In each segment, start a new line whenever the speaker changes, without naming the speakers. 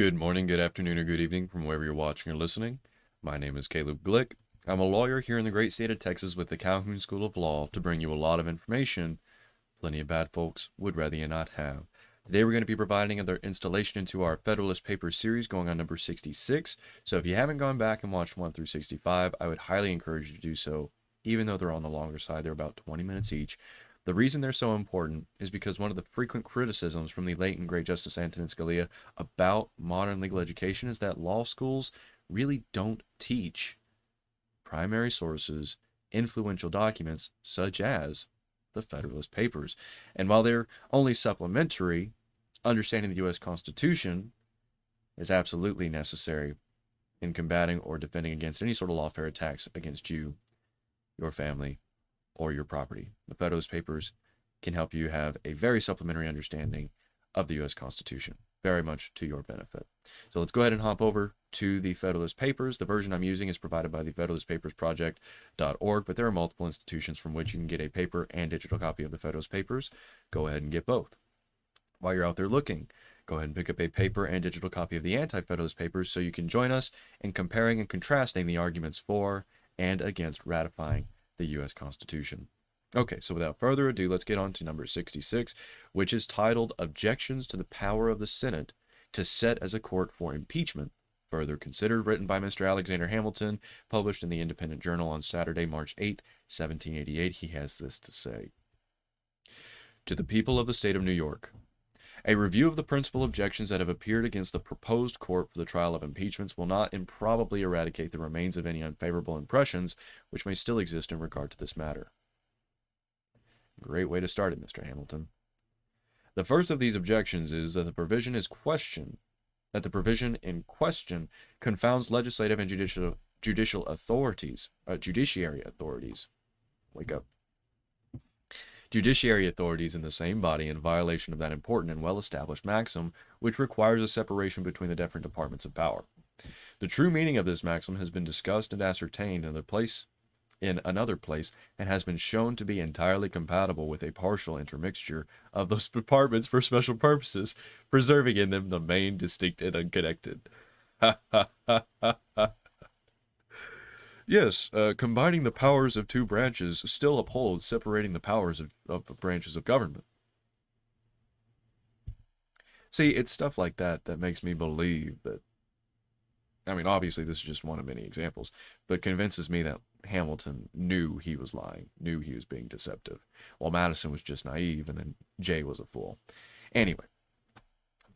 Good morning, good afternoon, or good evening from wherever you're watching or listening. My name is Caleb Glick. I'm a lawyer here in the great state of Texas with the Calhoun School of Law to bring you a lot of information plenty of bad folks would rather you not have. Today we're going to be providing another installation into our Federalist Papers series going on number 66. So if you haven't gone back and watched 1 through 65, I would highly encourage you to do so, even though they're on the longer side. They're about 20 minutes each. The reason they're so important is because one of the frequent criticisms from the late and great Justice Antonin Scalia about modern legal education is that law schools really don't teach primary sources, influential documents, such as the Federalist Papers. And while they're only supplementary, understanding the U.S. Constitution is absolutely necessary in combating or defending against any sort of lawfare attacks against you, your family, or your property. The Federalist Papers can help you have a very supplementary understanding of the U.S. Constitution, very much to your benefit. So let's go ahead and hop over to the Federalist Papers. The version I'm using is provided by the Federalist Papers Project.org, but there are multiple institutions from which you can get a paper and digital copy of the Federalist Papers. Go ahead and get both. While you're out there looking, go ahead and pick up a paper and digital copy of the Anti-Federalist Papers so you can join us in comparing and contrasting the arguments for and against ratifying the U.S. Constitution. Okay, so without further ado, let's get on to number 66, which is titled Objections to the Power of the Senate to Set as a Court for Impeachment, Further Considered, written by Mr. Alexander Hamilton, published in the Independent Journal on Saturday, March 8, 1788. He has this to say. To the people of the state of New York, a review of the principal objections that have appeared against the proposed court for the trial of impeachments will not improbably eradicate the remains of any unfavorable impressions which may still exist in regard to this matter. Great way to start it, Mr. Hamilton. The first of these objections is that the provision in question confounds legislative and judiciary authorities. Wake up. Judiciary authorities in the same body in violation of that important and well-established maxim which requires a separation between the different departments of power. The true meaning of this maxim has been discussed and ascertained in another place and has been shown to be entirely compatible with a partial intermixture of those departments for special purposes, preserving in them the main, distinct, and unconnected. Yes, combining the powers of two branches still upholds separating the powers of branches of government. See, it's stuff like that that makes me believe that, I mean, obviously this is just one of many examples, but convinces me that Hamilton knew he was lying, knew he was being deceptive, while Madison was just naive and then Jay was a fool. Anyway,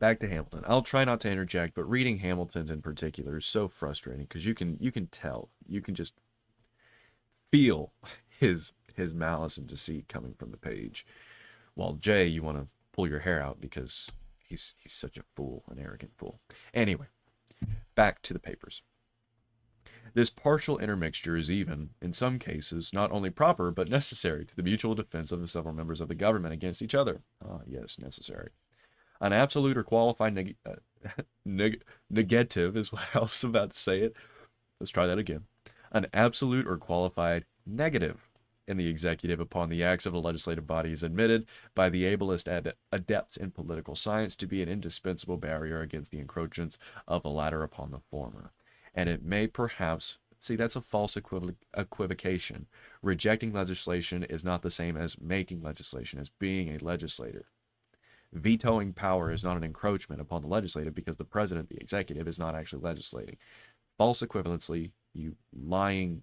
back to Hamilton. I'll try not to interject, but reading Hamilton's in particular is so frustrating because you can tell, you can just feel his malice and deceit coming from the page. While Jay, you want to pull your hair out because he's such a fool, an arrogant fool. Anyway, back to the papers. This partial intermixture is even, in some cases, not only proper but necessary to the mutual defense of the several members of the government against each other. Ah, yes, necessary. An absolute or qualified negative is what I was about to say it. Let's try that again. An absolute or qualified negative in the executive upon the acts of a legislative body is admitted by the ablest adepts in political science to be an indispensable barrier against the encroachments of the latter upon the former. And it may perhaps, see, that's a false equivocation. Rejecting legislation is not the same as making legislation, as being a legislator. Vetoing power is not an encroachment upon the legislative because the president, the executive, is not actually legislating. False equivalency, you lying,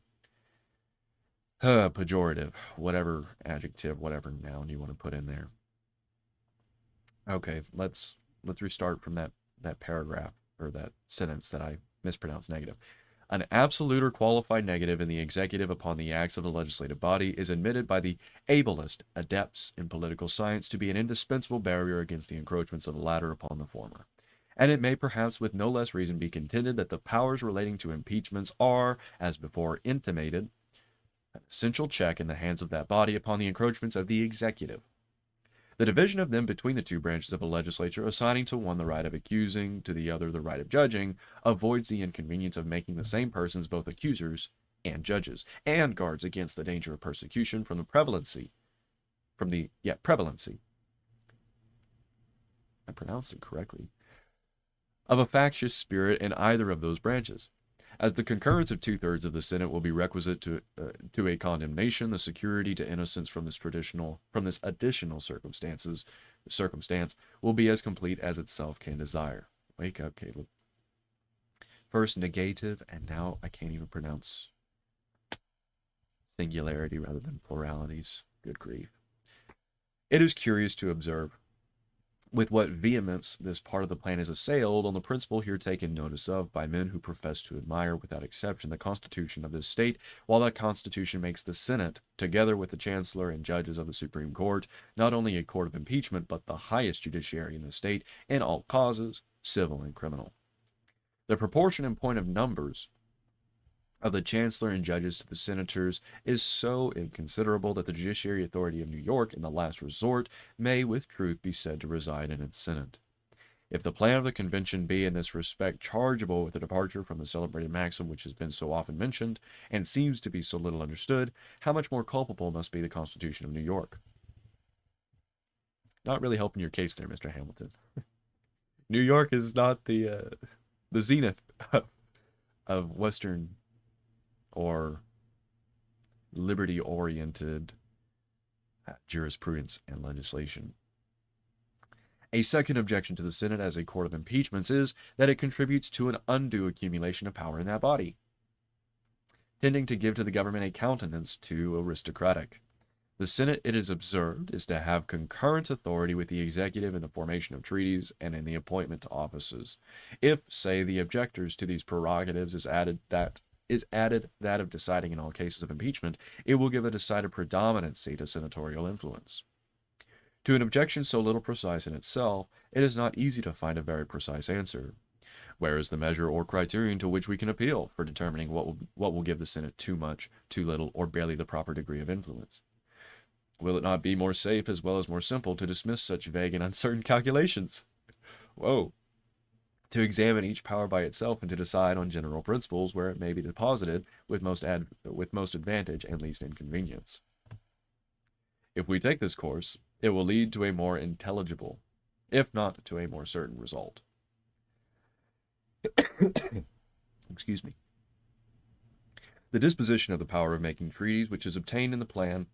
pejorative, whatever adjective, whatever noun you want to put in there. Okay, let's restart from that paragraph, or that sentence that I mispronounced, negative. An absolute or qualified negative in the executive upon the acts of the legislative body is admitted by the ablest adepts in political science to be an indispensable barrier against the encroachments of the latter upon the former. And it may perhaps with no less reason be contended that the powers relating to impeachments are, as before intimated, an essential check in the hands of that body upon the encroachments of the executive. The division of them between the two branches of a legislature, assigning to one the right of accusing, to the other the right of judging, avoids the inconvenience of making the same persons both accusers and judges, and guards against the danger of persecution from the prevalency. I pronounced it correctly. of a factious spirit in either of those branches. As the concurrence of 2/3 of the Senate will be requisite to a condemnation, the security to innocence from this additional circumstance will be as complete as itself can desire. Wake up, Caleb. First negative, and now I can't even pronounce singularity rather than pluralities. Good grief. It is curious to observe with what vehemence this part of the plan is assailed on the principle here taken notice of by men who profess to admire, without exception, the Constitution of this state, while that Constitution makes the Senate, together with the Chancellor and judges of the Supreme Court, not only a court of impeachment, but the highest judiciary in the state in all causes, civil and criminal. The proportion in point of numbers of the Chancellor and judges to the senators is so inconsiderable that the judiciary authority of New York, in the last resort, may with truth be said to reside in its Senate. If the plan of the convention be in this respect chargeable with a departure from the celebrated maxim which has been so often mentioned, and seems to be so little understood, how much more culpable must be the Constitution of New York? Not really helping your case there, Mr. Hamilton. New York is not the zenith of Western or liberty-oriented jurisprudence and legislation. A second objection to the Senate as a court of impeachments is that it contributes to an undue accumulation of power in that body, tending to give to the government a countenance too aristocratic. The Senate, it is observed, is to have concurrent authority with the executive in the formation of treaties and in the appointment to offices. If, say, the objectors to these prerogatives is added that of deciding in all cases of impeachment, it will give a decided predominancy to senatorial influence. To an objection so little precise in itself, it is not easy to find a very precise answer. Where is the measure or criterion to which we can appeal for determining what will give the Senate too much, too little, or barely the proper degree of influence? Will it not be more safe as well as more simple to dismiss such vague and uncertain calculations? Whoa! To examine each power by itself and to decide on general principles where it may be deposited with most advantage and least inconvenience. If we take this course, it will lead to a more intelligible, if not to a more certain result. Excuse me. The disposition of the power of making treaties, which is obtained in the plan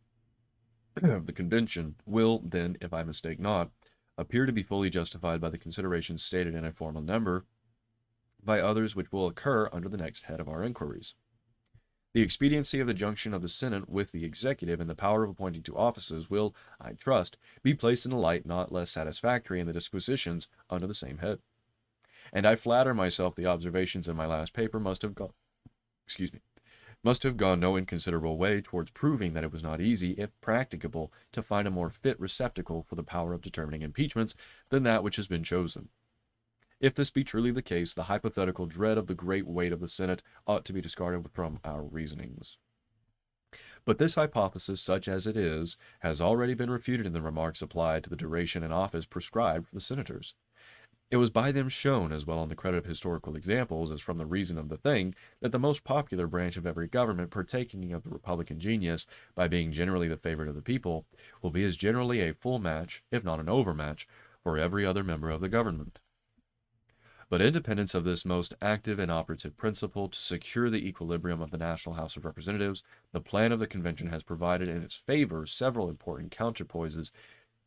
of the convention, will then, if I mistake not, appear to be fully justified by the considerations stated in a formal number, by others which will occur under the next head of our inquiries. The expediency of the junction of the Senate with the executive and the power of appointing to offices will, I trust, be placed in a light not less satisfactory in the disquisitions under the same head. And I flatter myself the observations in my last paper must have gone no inconsiderable way towards proving that it was not easy, if practicable, to find a more fit receptacle for the power of determining impeachments than that which has been chosen. If this be truly the case, the hypothetical dread of the great weight of the Senate ought to be discarded from our reasonings. But this hypothesis, such as it is, has already been refuted in the remarks applied to the duration and office prescribed for the senators. It was by them shown, as well on the credit of historical examples as from the reason of the thing, that the most popular branch of every government, partaking of the republican genius, by being generally the favorite of the people, will be as generally a full match, if not an overmatch, for every other member of the government. But independence of this most active and operative principle, to secure the equilibrium of the National House of Representatives, the plan of the convention has provided in its favor several important counterpoises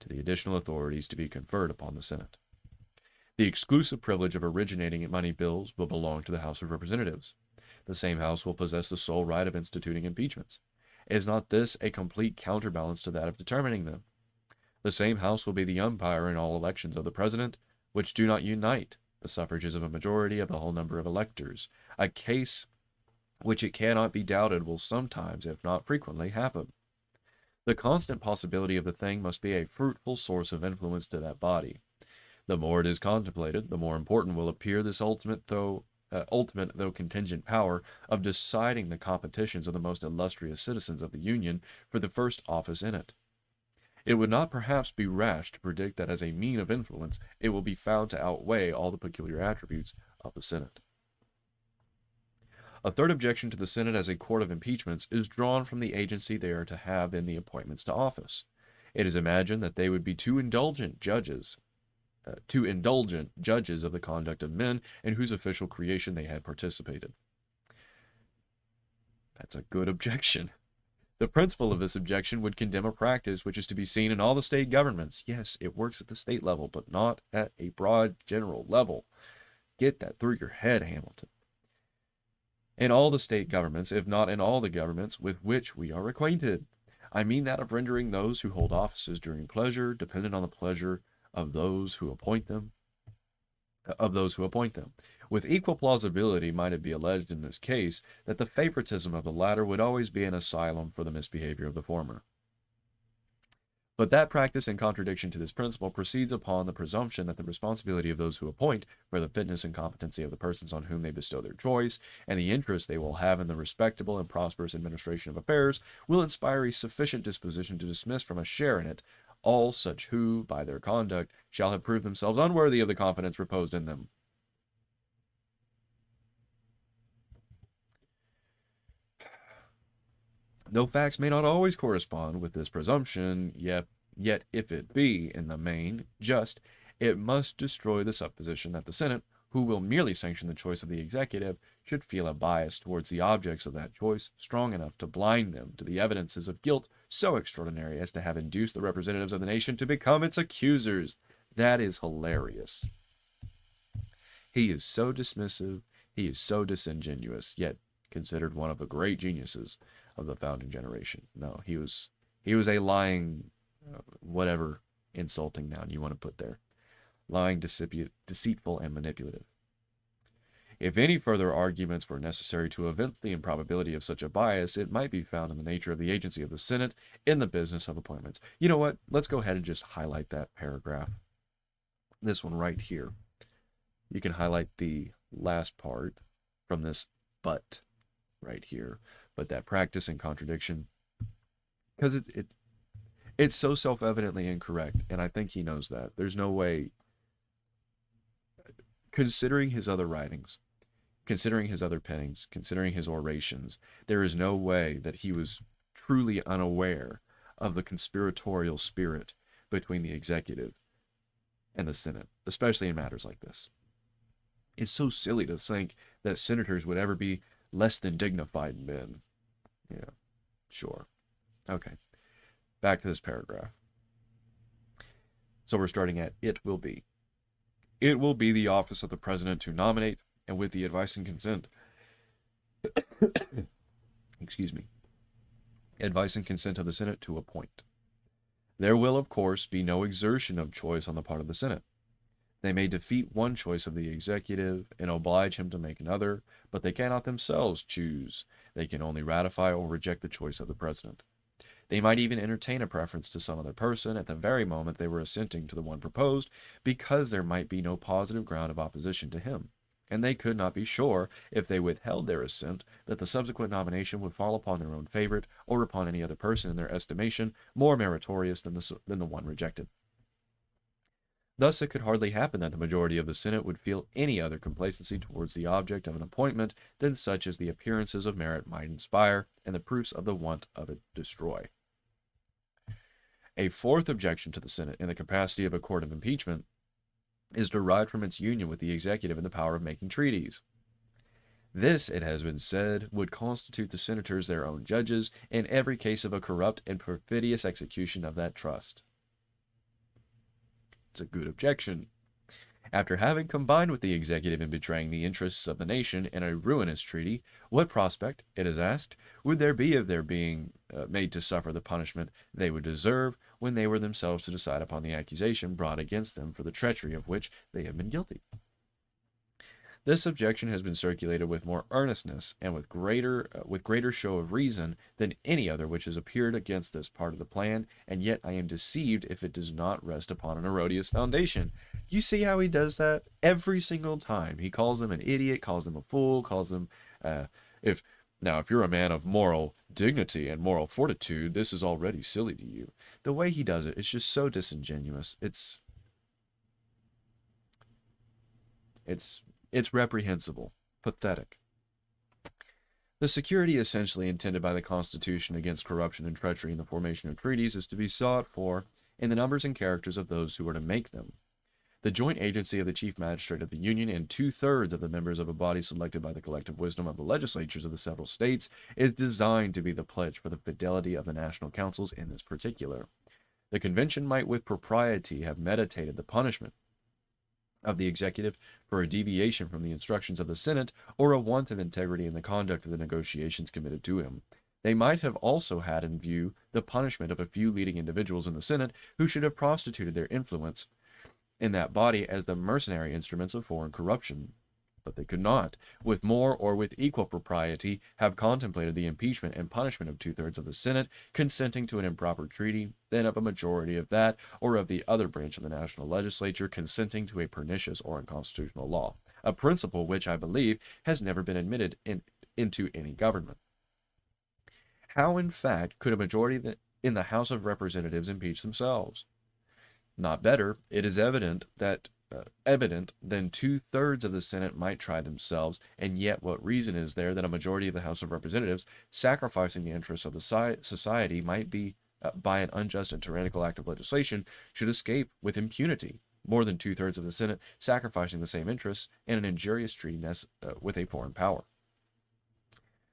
to the additional authorities to be conferred upon the Senate. The exclusive privilege of originating money bills will belong to the House of Representatives. The same House will possess the sole right of instituting impeachments. Is not this a complete counterbalance to that of determining them? The same House will be the umpire in all elections of the President, which do not unite the suffrages of a majority of the whole number of electors, a case which it cannot be doubted will sometimes, if not frequently, happen. The constant possibility of the thing must be a fruitful source of influence to that body. The more it is contemplated, the more important will appear this ultimate though contingent power of deciding the competitions of the most illustrious citizens of the Union for the first office in it. It would not perhaps be rash to predict that as a mean of influence it will be found to outweigh all the peculiar attributes of the Senate. A third objection to the Senate as a court of impeachments is drawn from the agency they are to have in the appointments to office. It is imagined that they would be too indulgent judges too indulgent judges of the conduct of men in whose official creation they had participated. That's a good objection. The principle of this objection would condemn a practice which is to be seen in all the state governments. Yes, it works at the state level, but not at a broad general level. Get that through your head, Hamilton. In all the state governments, if not in all the governments with which we are acquainted. I mean that of rendering those who hold offices during pleasure dependent on the pleasure of those who appoint them. With equal plausibility might it be alleged in this case that the favoritism of the latter would always be an asylum for the misbehavior of the former. But that practice, in contradiction to this principle, proceeds upon the presumption that the responsibility of those who appoint for the fitness and competency of the persons on whom they bestow their choice, and the interest they will have in the respectable and prosperous administration of affairs, will inspire a sufficient disposition to dismiss from a share in it all such who, by their conduct, shall have proved themselves unworthy of the confidence reposed in them. Though facts may not always correspond with this presumption, yet if it be, in the main, just, it must destroy the supposition that the Senate, who will merely sanction the choice of the executive, should feel a bias towards the objects of that choice strong enough to blind them to the evidences of guilt so extraordinary as to have induced the representatives of the nation to become its accusers. That is hilarious. He is so dismissive, he is so disingenuous, yet considered one of the great geniuses of the founding generation. No, he was a lying, whatever insulting noun you want to put there. Lying, deceitful, and manipulative. If any further arguments were necessary to evince the improbability of such a bias, it might be found in the nature of the agency of the Senate in the business of appointments. You know what? Let's go ahead and just highlight that paragraph. This one right here. You can highlight the last part from this but right here. But that practice and contradiction, because it's so self-evidently incorrect, and I think he knows that. There's no way, considering his other writings, considering his other pennings, considering his orations, there is no way that he was truly unaware of the conspiratorial spirit between the executive and the Senate, especially in matters like this. It's so silly to think that senators would ever be less than dignified men. Yeah, sure. Okay, back to this paragraph. So we're starting at it will be. It will be the office of the president to nominate, and with the advice and consent, excuse me, advice and consent of the Senate to appoint. There will, of course, be no exertion of choice on the part of the Senate. They may defeat one choice of the executive and oblige him to make another, but they cannot themselves choose. They can only ratify or reject the choice of the president. They might even entertain a preference to some other person at the very moment they were assenting to the one proposed, because there might be no positive ground of opposition to him, and they could not be sure, if they withheld their assent, that the subsequent nomination would fall upon their own favorite, or upon any other person in their estimation more meritorious than the one rejected. Thus it could hardly happen that the majority of the Senate would feel any other complacency towards the object of an appointment than such as the appearances of merit might inspire, and the proofs of the want of it destroy. A fourth objection to the Senate in the capacity of a court of impeachment is derived from its union with the executive in the power of making treaties. This, it has been said, would constitute the senators their own judges in every case of a corrupt and perfidious execution of that trust. It's a good objection. After having combined with the executive in betraying the interests of the nation in a ruinous treaty, what prospect, it is asked, would there be of their being made to suffer the punishment they would deserve when they were themselves to decide upon the accusation brought against them for the treachery of which they have been guilty? This objection has been circulated with more earnestness and with greater show of reason than any other which has appeared against this part of the plan, and yet I am deceived if it does not rest upon an erroneous foundation. You see how he does that? Every single time. He calls them an idiot, calls them a fool, calls them, if you're a man of moral dignity and moral fortitude, this is already silly to you. The way he does it, it's just so disingenuous. It's reprehensible, pathetic. The security essentially intended by the Constitution against corruption and treachery in the formation of treaties is to be sought for in the numbers and characters of those who are to make them. The joint agency of the Chief Magistrate of the Union and 2/3 of the members of a body selected by the collective wisdom of the legislatures of the several states is designed to be the pledge for the fidelity of the national councils in this particular. The convention might with propriety have meditated the punishment of the executive for a deviation from the instructions of the Senate or a want of integrity in the conduct of the negotiations committed to him. They might have also had in view the punishment of a few leading individuals in the Senate who should have prostituted their influence in that body as the mercenary instruments of foreign corruption. But they could not, with more or with equal propriety, have contemplated the impeachment and punishment of 2/3 of the Senate consenting to an improper treaty, than of a majority of that or of the other branch of the national legislature consenting to a pernicious or unconstitutional law, a principle which, I believe, has never been admitted into any government. How, in fact, could a majority in the House of Representatives impeach themselves? Not better. It is evident then 2/3 of the Senate might try themselves, and yet what reason is there that a majority of the House of Representatives, sacrificing the interests of the society, might be by an unjust and tyrannical act of legislation, should escape with impunity? More than 2/3 of the Senate sacrificing the same interests in an injurious treaty with a foreign power.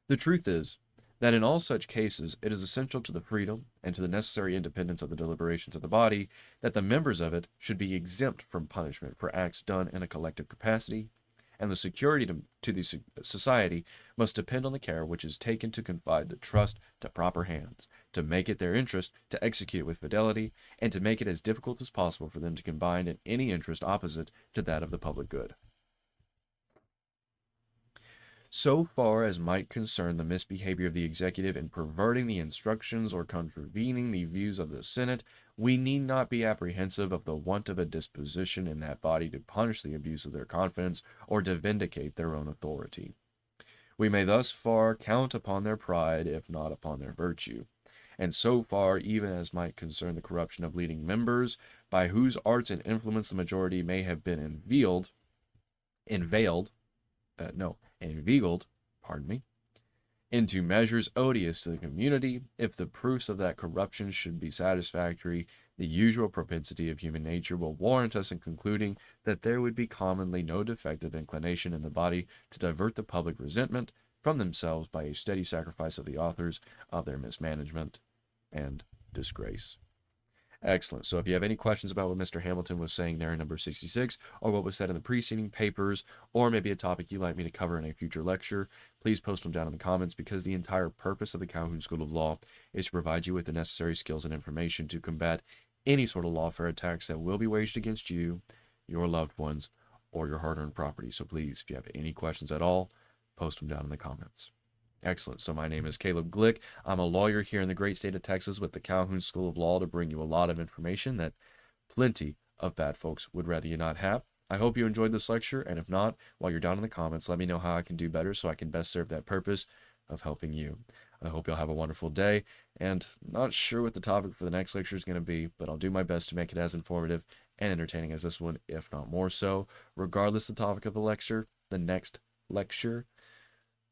The truth is that in all such cases it is essential to the freedom and to the necessary independence of the deliberations of the body that the members of it should be exempt from punishment for acts done in a collective capacity, and the security to the society must depend on the care which is taken to confide the trust to proper hands, to make it their interest to execute it with fidelity, and to make it as difficult as possible for them to combine in any interest opposite to that of the public good. So far as might concern the misbehavior of the executive in perverting the instructions or contravening the views of the Senate, we need not be apprehensive of the want of a disposition in that body to punish the abuse of their confidence or to vindicate their own authority. We may thus far count upon their pride, if not upon their virtue. And so far, even as might concern the corruption of leading members, by whose arts and influence the majority may have been inveigled, into measures odious to the community, if the proofs of that corruption should be satisfactory, the usual propensity of human nature will warrant us in concluding that there would be commonly no defective inclination in the body to divert the public resentment from themselves by a steady sacrifice of the authors of their mismanagement and disgrace. Excellent. So if you have any questions about what Mr. Hamilton was saying there in number 66, or what was said in the preceding papers, or maybe a topic you'd like me to cover in a future lecture, please post them down in the comments, because the entire purpose of the Calhoun School of Law is to provide you with the necessary skills and information to combat any sort of lawfare attacks that will be waged against you, your loved ones, or your hard-earned property. So please, if you have any questions at all, post them down in the comments. Excellent. So my name is Caleb Glick. I'm a lawyer here in the great state of Texas with the Calhoun School of Law to bring you a lot of information that plenty of bad folks would rather you not have. I hope you enjoyed this lecture, and if not, while you're down in the comments, let me know how I can do better so I can best serve that purpose of helping you. I hope you'll have a wonderful day, and not sure what the topic for the next lecture is going to be, but I'll do my best to make it as informative and entertaining as this one, if not more so. Regardless of the topic of the lecture, the next lecture,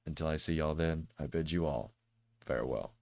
until I see y'all then, I bid you all farewell.